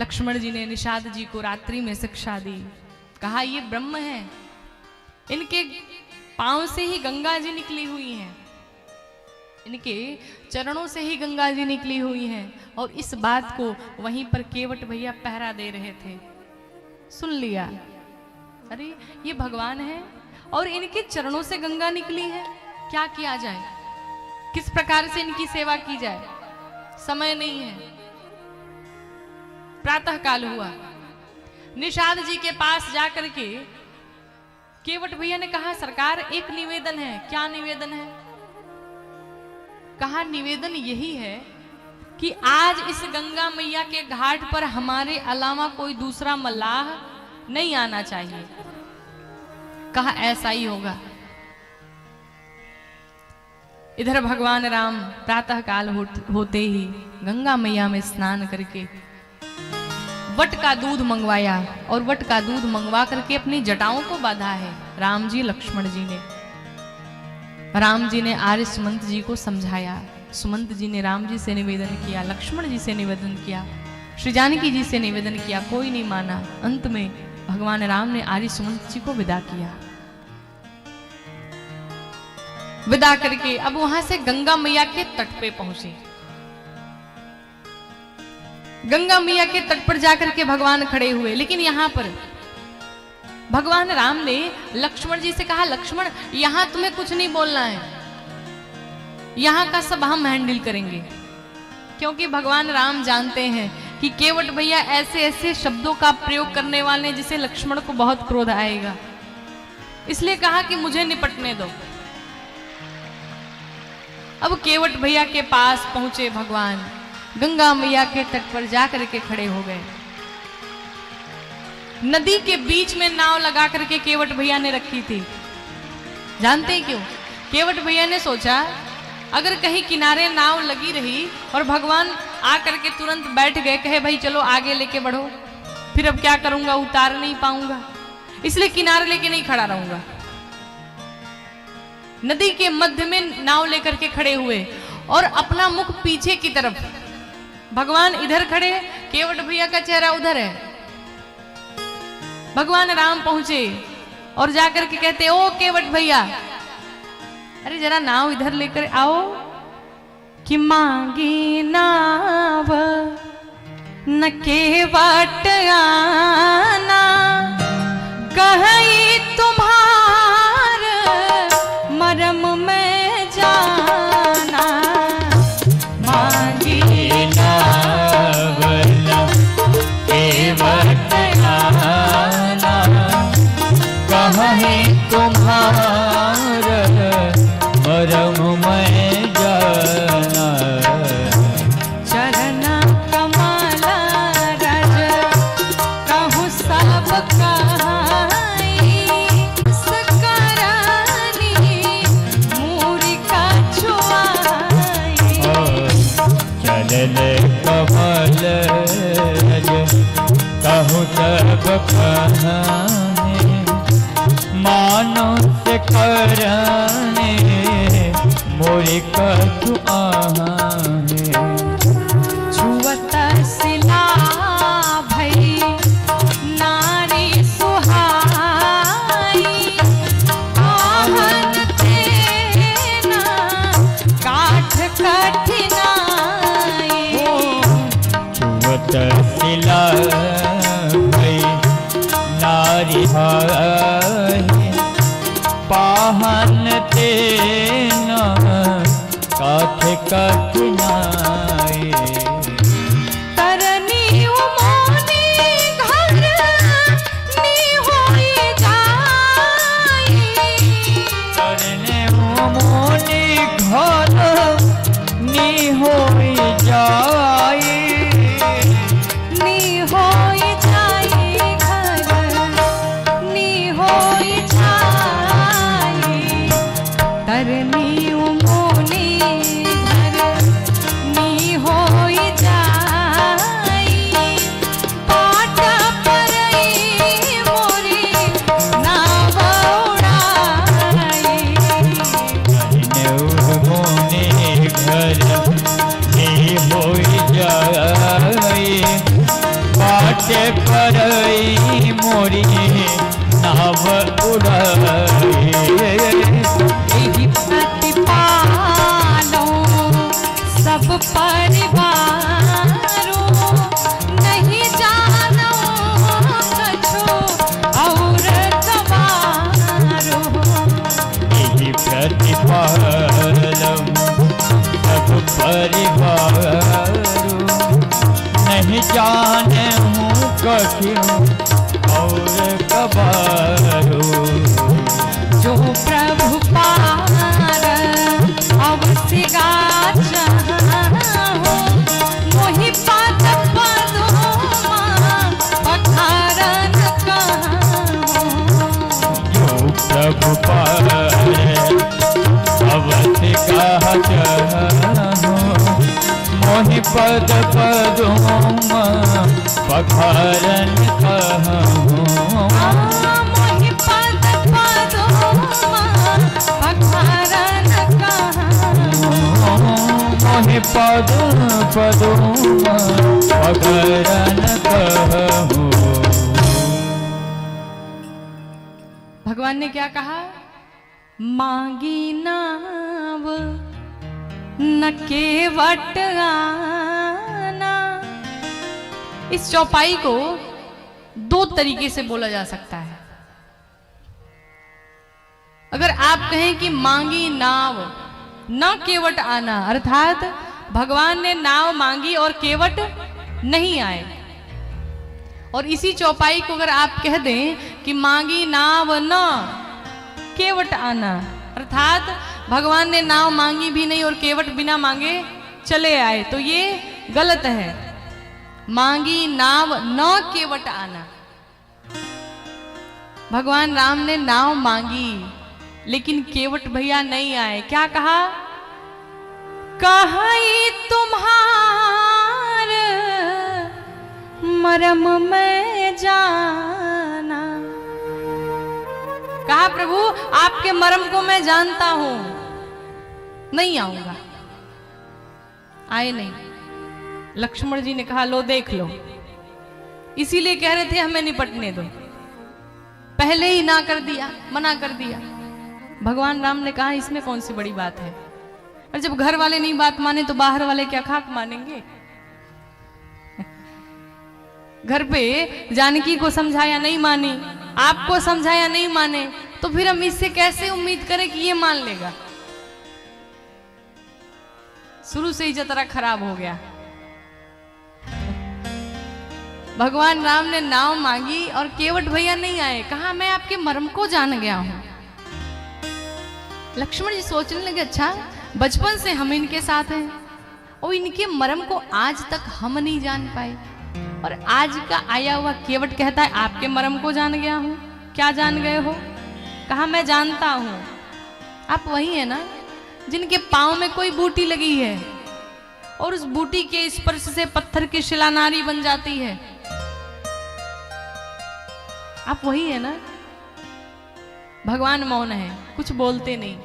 लक्ष्मण जी ने निषाद जी को रात्रि में शिक्षा दी। कहा ये ब्रह्म है, इनके पांव से ही गंगा जी निकली हुई हैं, इनके चरणों से ही गंगा जी निकली हुई हैं। और इस बात को वहीं पर केवट भैया पहरा दे रहे थे, सुन लिया, अरे ये भगवान है और इनके चरणों से गंगा निकली है, क्या किया जाए, किस प्रकार से इनकी सेवा की जाए, समय नहीं है। प्रातः काल हुआ, निषाद जी के पास जाकर के केवट भैया ने कहा सरकार एक निवेदन है। क्या निवेदन है? कहा निवेदन यही है कि आज इस गंगा मैया के घाट पर हमारे अलावा कोई दूसरा मल्लाह नहीं आना चाहिए। कहा ऐसा ही होगा। इधर भगवान राम प्रातः काल होते ही गंगा मैया में स्नान करके वट का दूध मंगवाया और वट का दूध मंगवा करके अपनी जटाओं को बांधा है। राम जी लक्ष्मण जी ने, राम जी ने आर्य सुमंत जी को समझाया, सुमंत जी ने राम जी से निवेदन किया, लक्ष्मण जी से निवेदन किया, श्री जानकी जी से निवेदन किया, कोई नहीं माना। अंत में भगवान राम ने आर्य सुमंत जी को विदा किया। विदा करके अब वहां से गंगा मैया के तट पे पहुंचे। गंगा मैया के तट पर जाकर के भगवान खड़े हुए, लेकिन यहां पर भगवान राम ने लक्ष्मण जी से कहा लक्ष्मण यहां तुम्हें कुछ नहीं बोलना है, यहां का सब हम हैंडल करेंगे। क्योंकि भगवान राम जानते हैं कि केवट भैया ऐसे ऐसे शब्दों का प्रयोग करने वाले जिसे लक्ष्मण को बहुत क्रोध आएगा, इसलिए कहा कि मुझे निपटने दो। अब केवट भैया के पास पहुंचे भगवान, गंगा मैया के तट पर जाकर के खड़े हो गए। नदी के बीच में नाव लगा करके केवट भैया ने रखी थी। जानते हैं क्यों? केवट भैया ने सोचा अगर कहीं किनारे नाव लगी रही और भगवान आकर के तुरंत बैठ गए, कहे भाई चलो आगे लेके बढ़ो, फिर अब क्या करूंगा, उतार नहीं पाऊंगा, इसलिए किनारे लेके नहीं खड़ा रहूंगा। नदी के मध्य में नाव लेकर के खड़े हुए और अपना मुख पीछे की तरफ, भगवान इधर खड़े, केवट भैया का चेहरा उधर है। भगवान राम पहुंचे और जाकर के कहते ओ केवट भैया, अरे जरा नाव इधर लेकर आओ। कि मांगी नाव न केवट आना, कहीं तुम्हार मरम में जाना। मांगी नाव न केवट आना, कहीं तुम्हार मरम में जाना। चरण कमल रज कहूँ सब कहाई, सकरानी मूरिका छुआई। चरण कमल रज कहूँ सब कहानी, मानो से करने मोरी कछु आहे। छुअत सिला भई नारी सुहाई, आहन तेना काठ कठिनाई। छुअत सिला भई नारी हाय, पाहन तेन काठ कठिनाई। तरनी उमोनी घर नी होई जाई, करने मोनी घर नी होई जाई। नी होई जाई घर नी होई जाई। तरनी उमोनी घर नी होई जाई। पाटा परई मोरी नाव उड़ाई। करने मोनी घर नी होई जाई। घाटे पर मोरी नाव उड़ाए। यही प्रतिपालो सब परिवारों, नहीं जानो कछु और गवारो। यही प्रतिपालम सब परिवार, नहीं जाने हूँ कछु और कबारो। जो प्रभु पार अवश्य गाचा हो, मोहि पद पदों पखारन कहो। जो प्रभु पार अवश्य गाचा हो, मोहि पद पदों पखारन कहो। मोहि पद पदों पखारन कहो। मोहि पद पदों पखारन कहो। भगवान ने क्या कहा? मांगी नाव न केवट आना। इस चौपाई को दो तरीके से बोला जा सकता है। अगर आप कहें कि मांगी नाव न केवट आना, अर्थात भगवान ने नाव मांगी और केवट नहीं आए। और इसी चौपाई को अगर आप कह दें कि मांगी नाव न केवट आना, अर्थात भगवान ने नाव मांगी भी नहीं और केवट बिना मांगे चले आए, तो ये गलत है। मांगी नाव न केवट आना। भगवान राम ने नाव मांगी लेकिन केवट भैया नहीं आए। क्या कहा? कहीं तुम्हार मरम में जाना। कहा प्रभु आपके मरम को मैं जानता हूं, नहीं आऊंगा। आए नहीं। लक्ष्मण जी ने कहा लो देख लो, इसीलिए कह रहे थे हमें निपटने दो, पहले ही ना कर दिया, मना कर दिया। भगवान राम ने कहा इसमें कौन सी बड़ी बात है, और जब घर वाले नहीं बात माने तो बाहर वाले क्या खाक मानेंगे। घर पे जानकी को समझाया नहीं मानी, आपको समझाया नहीं माने, तो फिर हम इससे कैसे उम्मीद करें कि ये मान लेगा। शुरू से ही जतरा खराब हो गया। भगवान राम ने नाव मांगी और केवट भैया नहीं आए। कहा मैं आपके मर्म को जान गया हूं। लक्ष्मण जी सोचने लगे अच्छा बचपन से हम इनके साथ हैं और इनके मर्म को आज तक हम नहीं जान पाए, और आज का आया हुआ केवट कहता है आपके मर्म को जान गया हूं। क्या जान गए हो? कहा मैं जानता हूं आप वही है ना जिनके पांव में कोई बूटी लगी है और उस बूटी के स्पर्श से पत्थर की शिलानारी बन जाती है। आप वही है ना। भगवान मौन है, कुछ बोलते नहीं।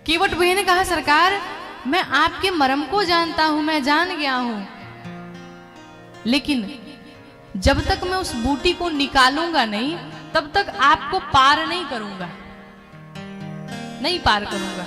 केवट भैया ने कहा सरकार मैं आपके मर्म को जानता हूं, मैं जान गया हूं, लेकिन जब तक मैं उस बूटी को निकालूंगा नहीं तब तक आपको पार नहीं करूंगा, नहीं पार करूंगा।